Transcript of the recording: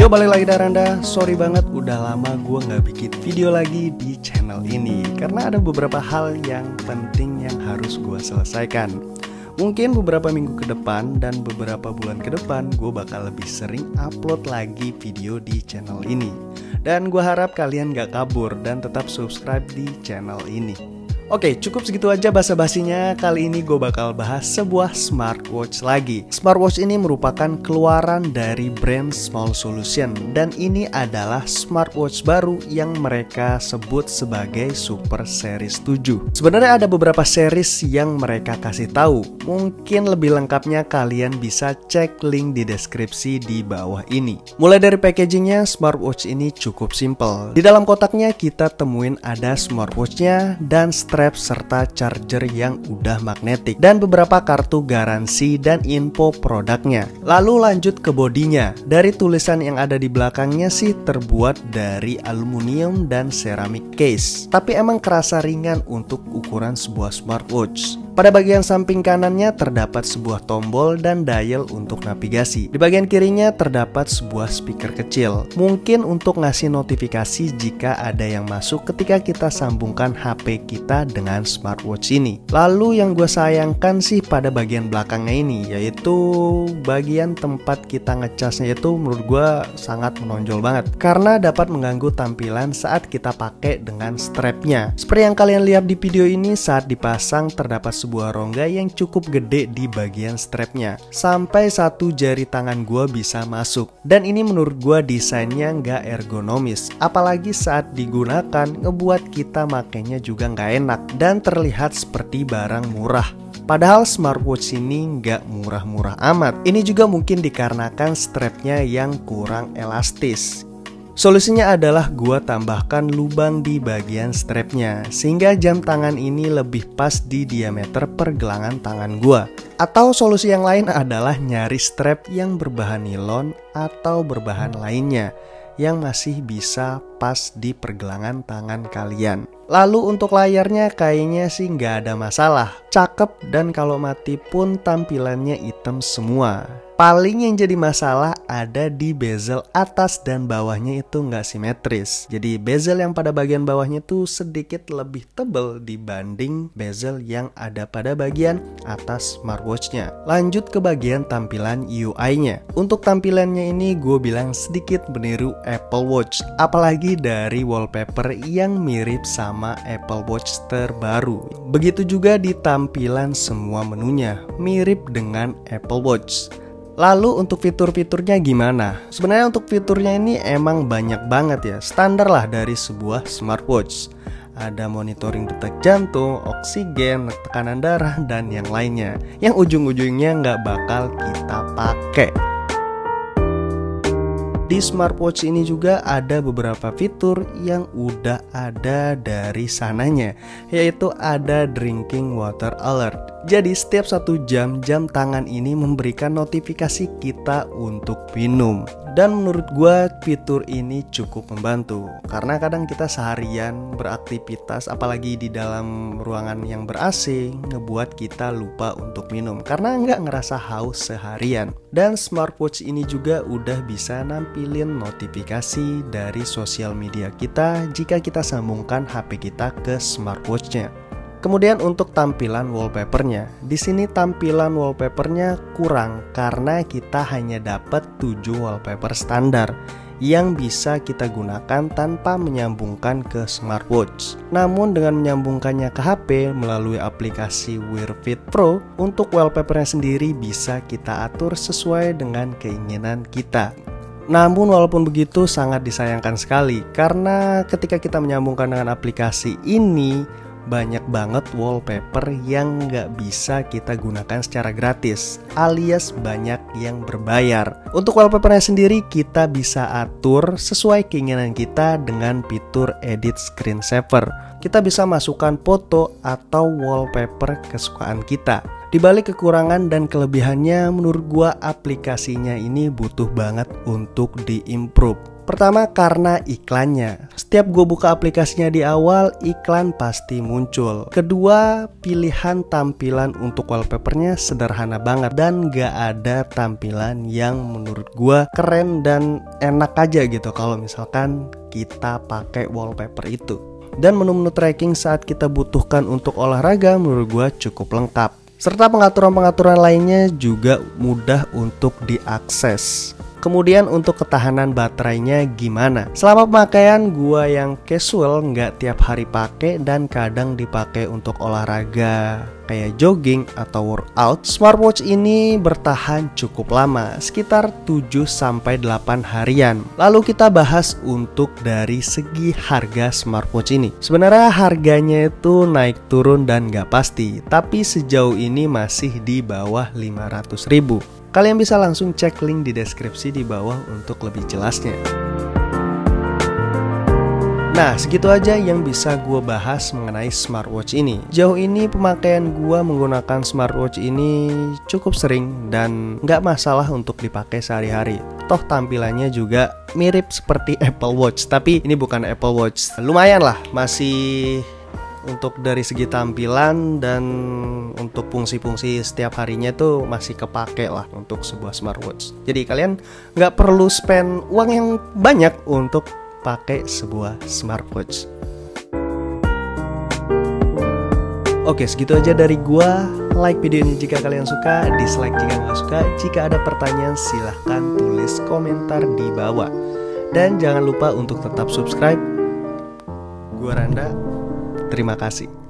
Yo, balik lagi Daranda. Sorry banget udah lama gue gak bikin video lagi di channel ini karena ada beberapa hal yang penting yang harus gue selesaikan. Mungkin beberapa minggu ke depan dan beberapa bulan ke depan gue bakal lebih sering upload lagi video di channel ini. Dan gue harap kalian gak kabur dan tetap subscribe di channel ini. Oke, cukup segitu aja basa-basinya. Kali ini gue bakal bahas sebuah smartwatch lagi. Smartwatch ini merupakan keluaran dari brand Small Solution, dan ini adalah smartwatch baru yang mereka sebut sebagai Super Series 7. Sebenarnya ada beberapa series yang mereka kasih tahu. Mungkin lebih lengkapnya kalian bisa cek link di deskripsi di bawah ini. Mulai dari packagingnya, smartwatch ini cukup simple. Di dalam kotaknya kita temuin ada smartwatchnya dan strap serta charger yang udah magnetik dan beberapa kartu garansi dan info produknya. Lalu lanjut ke bodinya. Dari tulisan yang ada di belakangnya sih terbuat dari aluminium dan ceramic case. Tapi emang kerasa ringan untuk ukuran sebuah smartwatch. Pada bagian samping kanannya terdapat sebuah tombol dan dial untuk navigasi. Di bagian kirinya terdapat sebuah speaker kecil. Mungkin untuk ngasih notifikasi jika ada yang masuk ketika kita sambungkan HP kita dengan smartwatch ini. Lalu yang gue sayangkan sih pada bagian belakangnya ini, yaitu bagian tempat kita ngecasnya itu menurut gue sangat menonjol banget. Karena dapat mengganggu tampilan saat kita pakai dengan strapnya. Seperti yang kalian lihat di video ini, saat dipasang terdapat sebuah rongga yang cukup gede di bagian strapnya, sampai satu jari tangan gue bisa masuk. Dan ini menurut gue desainnya nggak ergonomis, apalagi saat digunakan ngebuat kita makainya juga nggak enak dan terlihat seperti barang murah. Padahal smartwatch ini nggak murah-murah amat. Ini juga mungkin dikarenakan strapnya yang kurang elastis. Solusinya adalah gua tambahkan lubang di bagian strapnya sehingga jam tangan ini lebih pas di diameter pergelangan tangan gua. Atau solusi yang lain adalah nyari strap yang berbahan nilon atau berbahan lainnya yang masih bisa pas di pergelangan tangan kalian. Lalu untuk layarnya kayaknya sih nggak ada masalah, cakep, dan kalau mati pun tampilannya hitam semua. Paling yang jadi masalah ada di bezel atas dan bawahnya itu nggak simetris. Jadi bezel yang pada bagian bawahnya tuh sedikit lebih tebal dibanding bezel yang ada pada bagian atas smartwatchnya. Lanjut ke bagian tampilan UI-nya. Untuk tampilannya ini gue bilang sedikit meniru Apple Watch, apalagi dari wallpaper yang mirip sama Apple Watch terbaru. Begitu juga di tampilan semua menunya, mirip dengan Apple Watch. Lalu untuk fitur-fiturnya gimana? Sebenarnya untuk fiturnya ini emang banyak banget ya, standar lah dari sebuah smartwatch. Ada monitoring detak jantung, oksigen, tekanan darah, dan yang lainnya, yang ujung-ujungnya nggak bakal kita pakai. Di smartwatch ini juga ada beberapa fitur yang udah ada dari sananya, yaitu ada drinking water alert. Jadi setiap 1 jam, jam tangan ini memberikan notifikasi kita untuk minum. Dan menurut gue fitur ini cukup membantu, karena kadang kita seharian beraktivitas, apalagi di dalam ruangan yang ber-AC, ngebuat kita lupa untuk minum karena nggak ngerasa haus seharian. Dan smartwatch ini juga udah bisa nampilin notifikasi dari sosial media kita jika kita sambungkan HP kita ke smartwatchnya. Kemudian untuk tampilan wallpapernya, di sini tampilan wallpapernya kurang karena kita hanya dapat 7 wallpaper standar yang bisa kita gunakan tanpa menyambungkan ke smartwatch. Namun dengan menyambungkannya ke HP melalui aplikasi Wear Fit Pro, untuk wallpapernya sendiri bisa kita atur sesuai dengan keinginan kita. Namun walaupun begitu sangat disayangkan sekali karena ketika kita menyambungkan dengan aplikasi ini, banyak banget wallpaper yang nggak bisa kita gunakan secara gratis, alias banyak yang berbayar. Untuk wallpapernya sendiri kita bisa atur sesuai keinginan kita dengan fitur edit screensaver. Kita bisa masukkan foto atau wallpaper kesukaan kita. Di balik kekurangan dan kelebihannya, menurut gua aplikasinya ini butuh banget untuk diimprove. Pertama, karena iklannya. Setiap gue buka aplikasinya di awal, iklan pasti muncul. Kedua, pilihan tampilan untuk wallpapernya sederhana banget dan gak ada tampilan yang menurut gue keren dan enak aja gitu kalau misalkan kita pakai wallpaper itu. Dan menu-menu tracking saat kita butuhkan untuk olahraga menurut gue cukup lengkap. Serta pengaturan-pengaturan lainnya juga mudah untuk diakses. Kemudian untuk ketahanan baterainya gimana? Selama pemakaian gua yang casual, nggak tiap hari pakai dan kadang dipakai untuk olahraga kayak jogging atau workout, smartwatch ini bertahan cukup lama, sekitar 7-8 harian. Lalu kita bahas untuk dari segi harga smartwatch ini. Sebenarnya harganya itu naik turun dan nggak pasti, tapi sejauh ini masih di bawah 500.000. Kalian bisa langsung cek link di deskripsi di bawah untuk lebih jelasnya. Nah, segitu aja yang bisa gue bahas mengenai smartwatch ini. Jauh ini pemakaian gue menggunakan smartwatch ini cukup sering dan nggak masalah untuk dipakai sehari-hari. Toh tampilannya juga mirip seperti Apple Watch, tapi ini bukan Apple Watch. Lumayan lah, masih untuk dari segi tampilan dan untuk fungsi-fungsi setiap harinya tuh masih kepake lah untuk sebuah smartwatch. Jadi kalian nggak perlu spend uang yang banyak untuk pakai sebuah smartwatch. Oke, segitu aja dari gua. Like video ini jika kalian suka, dislike jika nggak suka. Jika ada pertanyaan silahkan tulis komentar di bawah. Dan jangan lupa untuk tetap subscribe. Gua Randa. Terima kasih.